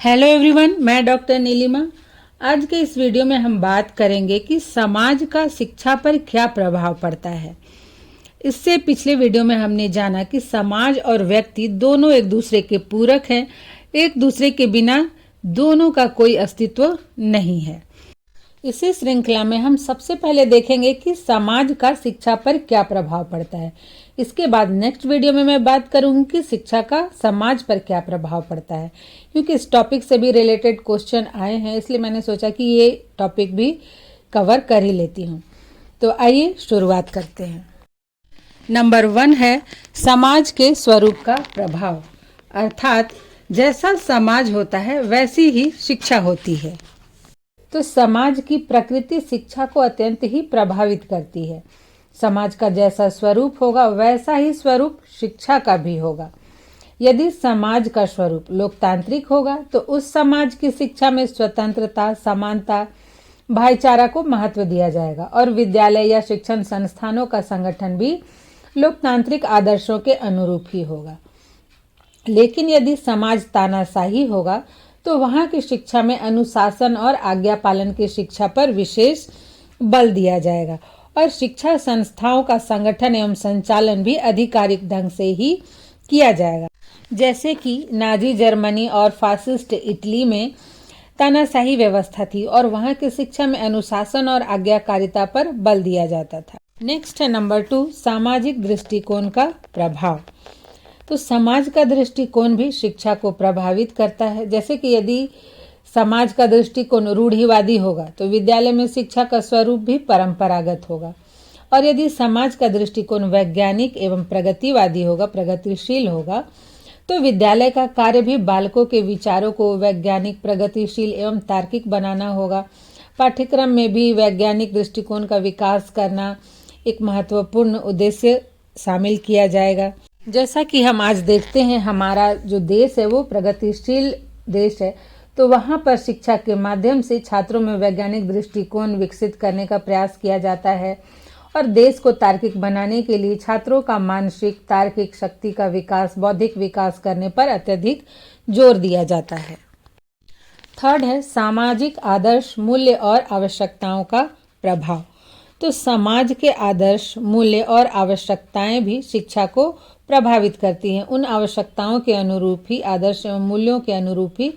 Hello everyone, मैं doctor Nilima. आज के इस वीडियो में हम बात करेंगे कि समाज का शिक्षा पर क्या प्रभाव पड़ता है। इससे पिछले वीडियो में हमने जाना कि समाज और व्यक्ति दोनों एक दूसरे के पूरक हैं, एक दूसरे के बिना दोनों का कोई अस्तित्व नहीं है। इसी श्रृंखला में हम सबसे पहले देखेंगे कि समाज का शिक्षा पर क्या प्रभाव पड़ता है। इसके बाद नेक्स्ट वीडियो में मैं बात करूंगी कि शिक्षा का समाज पर क्या प्रभाव पड़ता है, क्योंकि इस टॉपिक से भी रिलेटेड क्वेश्चन आए हैं, इसलिए मैंने सोचा कि ये टॉपिक भी कवर कर ही लेती हूँ। तो आइए शुरुआत करते हैं। नंबर 1 है समाज के स्वरूप का प्रभाव, अर्थात जैसा समाज होता है वैसी ही शिक्षा होती है। तो समाज की प्रकृति शिक्षा को अत्यंत ही प्रभावित करती है। समाज का जैसा स्वरूप होगा वैसा ही स्वरूप शिक्षा का भी होगा। यदि समाज का स्वरूप लोकतांत्रिक होगा तो उस समाज की शिक्षा में स्वतंत्रता, समानता, भाईचारा को महत्व दिया जाएगा और विद्यालय या शिक्षण संस्थानों का संगठन भी लोकतांत्रिक आदर्शों के अनुरूप ही होगा। लेकिन यदि समाज तानाशाही होगा तो वहां की शिक्षा में अनुशासन और आज्ञा पालन की शिक्षा पर विशेष बल दिया जाएगा और शिक्षा संस्थाओं का संगठन एवं संचालन भी आधिकारिक ढंग से ही किया जाएगा। जैसे कि नाजी जर्मनी और फासिस्ट इटली में तानाशाही व्यवस्था थी और वहां की शिक्षा में अनुशासन और आज्ञाकारिता पर बल दिया जाता था। नेक्स्ट है नंबर 2, सामाजिक दृष्टिकोण का प्रभाव। तो समाज का दृष्टिकोण भी शिक्षा को प्रभावित करता है। जैसे कि यदि समाज का दृष्टिकोण रूढ़िवादी होगा तो विद्यालय में शिक्षा का स्वरूप भी परंपरागत होगा, और यदि समाज का दृष्टिकोण वैज्ञानिक एवं प्रगतिवादी होगा, प्रगतिशील होगा, तो विद्यालय का कार्य भी बालकों के विचारों को वैज्ञानिक, प्रगतिशील एवं तार्किक बनाना होगा। पाठ्यक्रम में भी वैज्ञानिक दृष्टिकोण का विकास करना एक महत्वपूर्ण उद्देश्य शामिल किया जाएगा। जैसा कि हम आज देखते हैं, हमारा जो देश है वो प्रगतिशील देश है, तो वहाँ पर शिक्षा के माध्यम से छात्रों में वैज्ञानिक दृष्टिकोण विकसित करने का प्रयास किया जाता है और देश को तार्किक बनाने के लिए छात्रों का मानसिक तार्किक शक्ति का विकास, बौद्धिक विकास करने पर अत्यधिक जोर दिया जाता है। थर्ड है सामाजिक आदर्श, मूल्य और आवश्यकताओं का प्रभाव। तो समाज के आदर्श, मूल्य और आवश्यकताएं भी शिक्षा को प्रभावित करती हैं। उन आवश्यकताओं के अनुरूप ही, आदर्श एवं मूल्यों के अनुरूप ही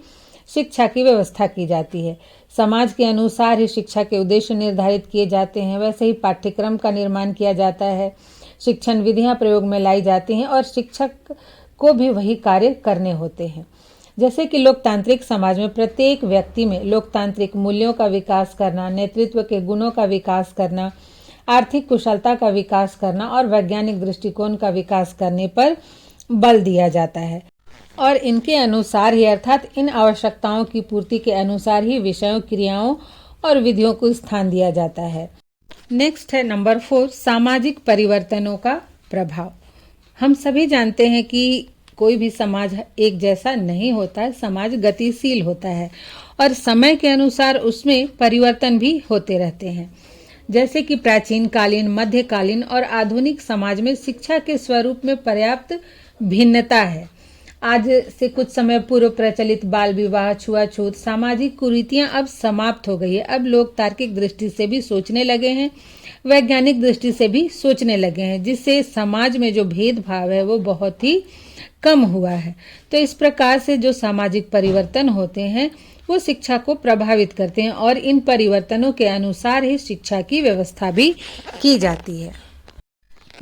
शिक्षा की व्यवस्था की जाती है। समाज के अनुसार ही शिक्षा के उद्देश्य निर्धारित किए जाते हैं, वैसे ही पाठ्यक्रम का निर्माण किया जाता है, शिक्षण विधियां प्रयोग में लाई जाती हैं और शिक्षक को भी वही कार्य करने होते हैं। जैसे कि लोकतांत्रिक समाज में प्रत्येक व्यक्ति में लोकतांत्रिक मूल्यों का विकास करना, नेतृत्व के गुणों का विकास करना, आर्थिक कुशलता का विकास करना और वैज्ञानिक दृष्टिकोण का विकास करने पर बल दिया जाता है और इनके अनुसार ही, अर्थात इन आवश्यकताओं की पूर्ति के अनुसार ही विषयों, क्रियाओं और विधियों को स्थान दिया जाता है। नेक्स्ट है नंबर 4, सामाजिक परिवर्तनों का प्रभाव। हम सभी जानते हैं कि कोई भी समाज एक जैसा नहीं होता है, समाज गतिशील होता है और समय के अनुसार उसमें परिवर्तन भी होते रहते हैं। जैसे कि प्राचीन कालीन, मध्यकालीन और आधुनिक समाज में शिक्षा के स्वरूप में पर्याप्त भिन्नता है। आज से कुछ समय पूर्व प्रचलित बाल विवाह, छुआछूत, सामाजिक कुरीतियां अब समाप्त हो गई है। अब लोग तार्किक दृष्टि से भी सोचने लगे हैं, वैज्ञानिक दृष्टि से भी सोचने लगे हैं, जिससे समाज में जो भेदभाव है वो बहुत ही कम हुआ है। तो इस प्रकार से जो सामाजिक परिवर्तन होते हैं वो शिक्षा को प्रभावित करते हैं और इन परिवर्तनों के अनुसार ही शिक्षा की व्यवस्था भी की जाती है।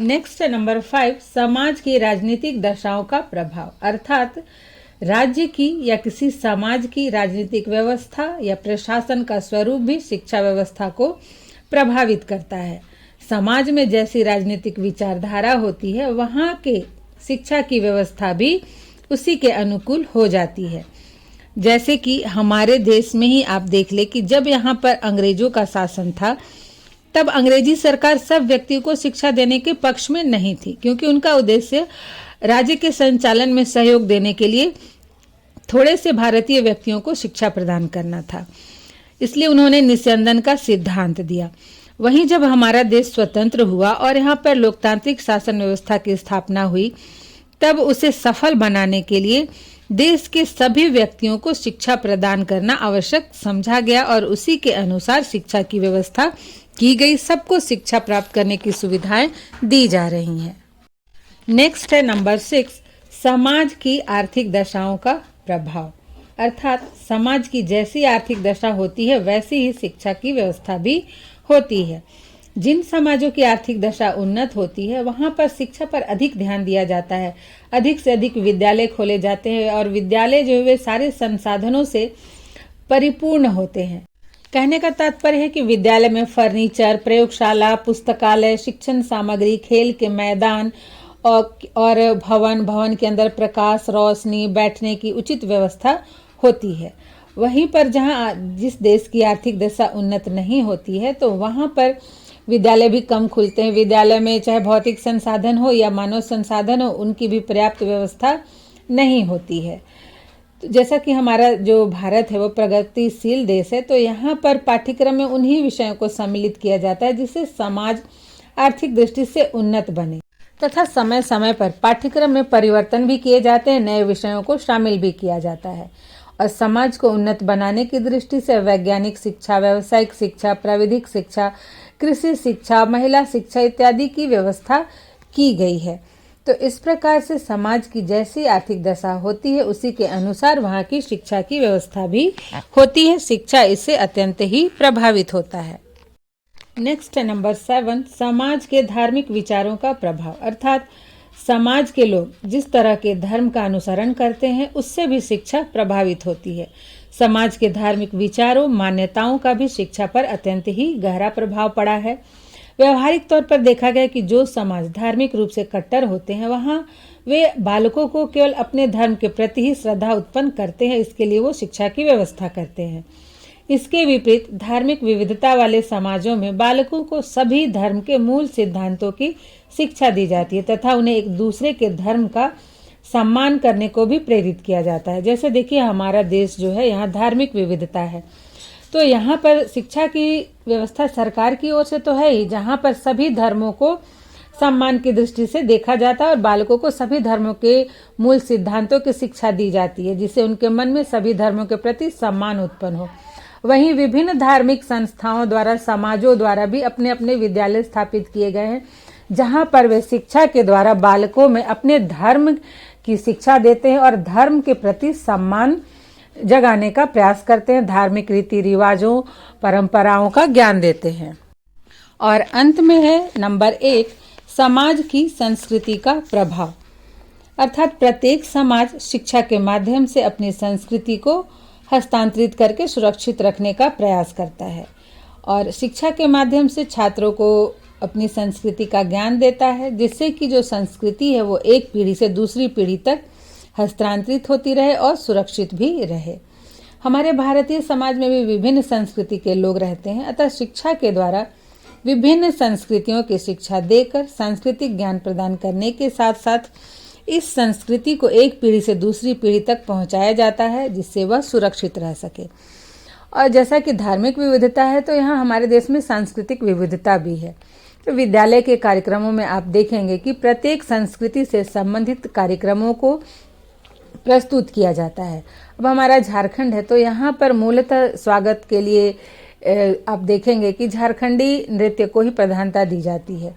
नेक्स्ट है नंबर 5, समाज की राजनीतिक दशाओं का प्रभाव, अर्थात राज्य की या किसी समाज की राजनीतिक व्यवस्था या प्रशासन का स्वरूप भी शिक्षा व्यवस्था को प्रभावित करता है। समाज में जैसी राजनीतिक विचारधारा होती है वहाँ के शिक्षा की व्यवस्था भी उसी के अनुकूल हो जाती है। जैसे कि हमारे देश में ही आप देख ले कि जब यहाँ पर अंग्रेजों का शासन था तब अंग्रेजी सरकार सब व्यक्तियों को शिक्षा देने के पक्ष में नहीं थी, क्योंकि उनका उद्देश्य राज्य के संचालन में सहयोग देने के लिए थोड़े से भारतीय व्यक्तियों को शिक्षा प्रदान करना था। इसलिए उन्होंने निस्यंदन का सिद्धांत दिया। वहीं जब हमारा देश स्वतंत्र हुआ और यहाँ पर लोकतांत्रिक शासन व्यवस्था की स्थापना हुई तब उसे सफल बनाने के लिए देश के सभी व्यक्तियों को शिक्षा प्रदान करना आवश्यक समझा गया और उसी के अनुसार शिक्षा की व्यवस्था की गई। सबको शिक्षा प्राप्त करने की सुविधाएं दी जा रही हैं। नेक्स्ट है नंबर 6, समाज की आर्थिक दशाओं का प्रभाव। अर्थात समाज की जैसी आर्थिक दशा होती है वैसी ही शिक्षा की व्यवस्था भी होती है। जिन समाजों की आर्थिक दशा उन्नत होती है वहां पर शिक्षा पर अधिक ध्यान दिया जाता है। अधिक से अधिक विद्यालय खोले जाते हैं और विद्यालय जो है वे सारे संसाधनों से परिपूर्ण होते हैं। कहने का तात्पर्य है कि विद्यालय में फर्नीचर, प्रयोगशाला, पुस्तकालय, शिक्षण सामग्री, खेल के मैदान और भवन के अंदर प्रकाश, रोशनी, बैठने की उचित व्यवस्था होती है। वहीं पर जहां जिस देश की आर्थिक दशा उन्नत नहीं होती है तो वहां पर विद्यालय भी कम खुलते हैं। विद्यालय में चाहे भौतिक संसाधन हो या मानव संसाधन हो, उनकी भी पर्याप्त व्यवस्था नहीं होती है। तो जैसा कि हमारा जो भारत है वो प्रगतिशील देश है, तो यहाँ पर पाठ्यक्रम में उन्हीं विषयों को सम्मिलित किया जाता है जिससे समाज आर्थिक दृष्टि से उन्नत बने, तथा समय समय पर पाठ्यक्रम में परिवर्तन भी किए जाते हैं, नए विषयों को शामिल भी किया जाता है। और समाज को उन्नत बनाने की दृष्टि से वैज्ञानिक शिक्षा, व्यावसायिक शिक्षा, प्राविधिक शिक्षा, कृषि शिक्षा, महिला शिक्षा इत्यादि की व्यवस्था की गई है। तो इस प्रकार से समाज की जैसी आर्थिक दशा होती है उसी के अनुसार वहाँ की शिक्षा की व्यवस्था भी होती है। शिक्षा इससे अत्यंत ही प्रभावित होता है। नेक्स्ट है नंबर 7, समाज के धार्मिक विचारों का प्रभाव। अर्थात समाज के लोग जिस तरह के धर्म का अनुसरण करते हैं उससे भी शिक्षा प्रभावित होती है। समाज के धार्मिक विचारों, मान्यताओं का भी शिक्षा पर अत्यंत ही गहरा प्रभाव पड़ा है। व्यवहारिक तौर पर देखा गया कि जो समाज धार्मिक रूप से कट्टर होते हैं वहाँ वे बालकों को केवल अपने धर्म के प्रति ही श्रद्धा उत्पन्न करते हैं, इसके लिए वो शिक्षा की व्यवस्था करते हैं। इसके विपरीत धार्मिक विविधता वाले समाजों में बालकों को सभी धर्म के मूल सिद्धांतों की शिक्षा दी जाती है तथा उन्हें एक दूसरे के धर्म का सम्मान करने को भी प्रेरित किया जाता है। जैसे देखिए हमारा देश जो है यहाँ धार्मिक विविधता है, तो यहाँ पर शिक्षा की व्यवस्था सरकार की ओर से तो है ही, जहाँ पर सभी धर्मों को सम्मान की दृष्टि से देखा जाता है और बालकों को सभी धर्मों के मूल सिद्धांतों की शिक्षा दी जाती है जिससे उनके मन में सभी धर्मों के प्रति सम्मान उत्पन्न हो। वहीं विभिन्न धार्मिक संस्थाओं द्वारा, समाजों द्वारा भी अपने अपने विद्यालय स्थापित किए गए हैं जहाँ पर वे शिक्षा के द्वारा बालकों में अपने धर्म की शिक्षा देते हैं और धर्म के प्रति सम्मान जगाने का प्रयास करते हैं, धार्मिक रीति रिवाजों, परंपराओं का ज्ञान देते हैं। और अंत में है नंबर 1, समाज की संस्कृति का प्रभाव। अर्थात प्रत्येक समाज शिक्षा के माध्यम से अपनी संस्कृति को हस्तांतरित करके सुरक्षित रखने का प्रयास करता है और शिक्षा के माध्यम से छात्रों को अपनी संस्कृति का ज्ञान देता है जिससे कि जो संस्कृति है वो एक पीढ़ी से दूसरी पीढ़ी तक हस्तांतरित होती रहे और सुरक्षित भी रहे। हमारे भारतीय समाज में भी विभिन्न संस्कृति के लोग रहते हैं, अतः शिक्षा के द्वारा विभिन्न संस्कृतियों की शिक्षा देकर सांस्कृतिक ज्ञान प्रदान करने के साथ साथ इस संस्कृति को एक पीढ़ी से दूसरी पीढ़ी तक पहुंचाया जाता है जिससे वह सुरक्षित रह सके। और जैसा कि धार्मिक विविधता है तो यहाँ हमारे देश में सांस्कृतिक विविधता भी है। तो विद्यालय के कार्यक्रमों में आप देखेंगे कि प्रत्येक संस्कृति से संबंधित कार्यक्रमों को प्रस्तुत किया जाता है। अब हमारा झारखंड है तो यहाँ पर मूलतः स्वागत के लिए आप देखेंगे कि झारखंडी नृत्य को ही प्रधानता दी जाती है।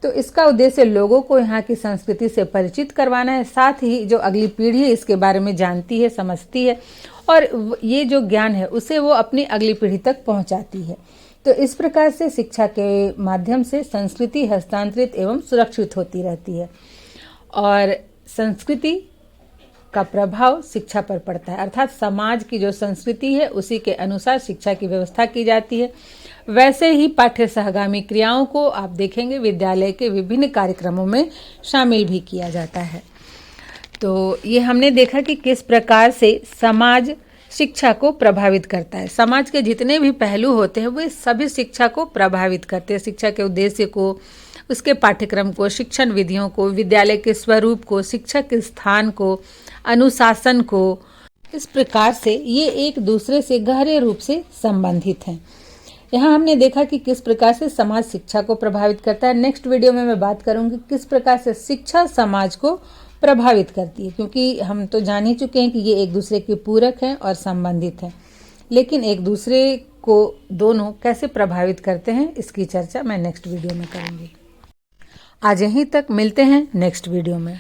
तो इसका उद्देश्य लोगों को यहाँ की संस्कृति से परिचित करवाना है, साथ ही जो अगली पीढ़ी है इसके बारे में जानती है, समझती है और ये जो ज्ञान है उसे वो अपनी अगली पीढ़ी तक पहुँचाती है। तो इस प्रकार से शिक्षा के माध्यम से संस्कृति हस्तांतरित एवं सुरक्षित होती रहती है और संस्कृति का प्रभाव शिक्षा पर पड़ता है। अर्थात समाज की जो संस्कृति है उसी के अनुसार शिक्षा की व्यवस्था की जाती है। वैसे ही पाठ्य सहगामी क्रियाओं को आप देखेंगे विद्यालय के विभिन्न कार्यक्रमों में शामिल भी किया जाता है। तो ये हमने देखा कि किस प्रकार से समाज शिक्षा को प्रभावित करता है। समाज के जितने भी पहलू होते हैं वे सभी शिक्षा को प्रभावित करते हैं। शिक्षा के उद्देश्य को, उसके पाठ्यक्रम को, शिक्षण विधियों को, विद्यालय के स्वरूप को, शिक्षक के स्थान को, अनुशासन को, इस प्रकार से ये एक दूसरे से गहरे रूप से संबंधित हैं। यहाँ हमने देखा कि किस प्रकार से समाज शिक्षा को प्रभावित करता है। नेक्स्ट वीडियो में मैं बात करूंगी किस प्रकार से शिक्षा समाज को प्रभावित करती है, क्योंकि हम तो जान ही चुके हैं कि ये एक दूसरे के पूरक हैं और संबंधित हैं, लेकिन एक दूसरे को दोनों कैसे प्रभावित करते हैं इसकी चर्चा मैं नेक्स्ट वीडियो में करूँगी। आज यहीं तक, मिलते हैं नेक्स्ट वीडियो में।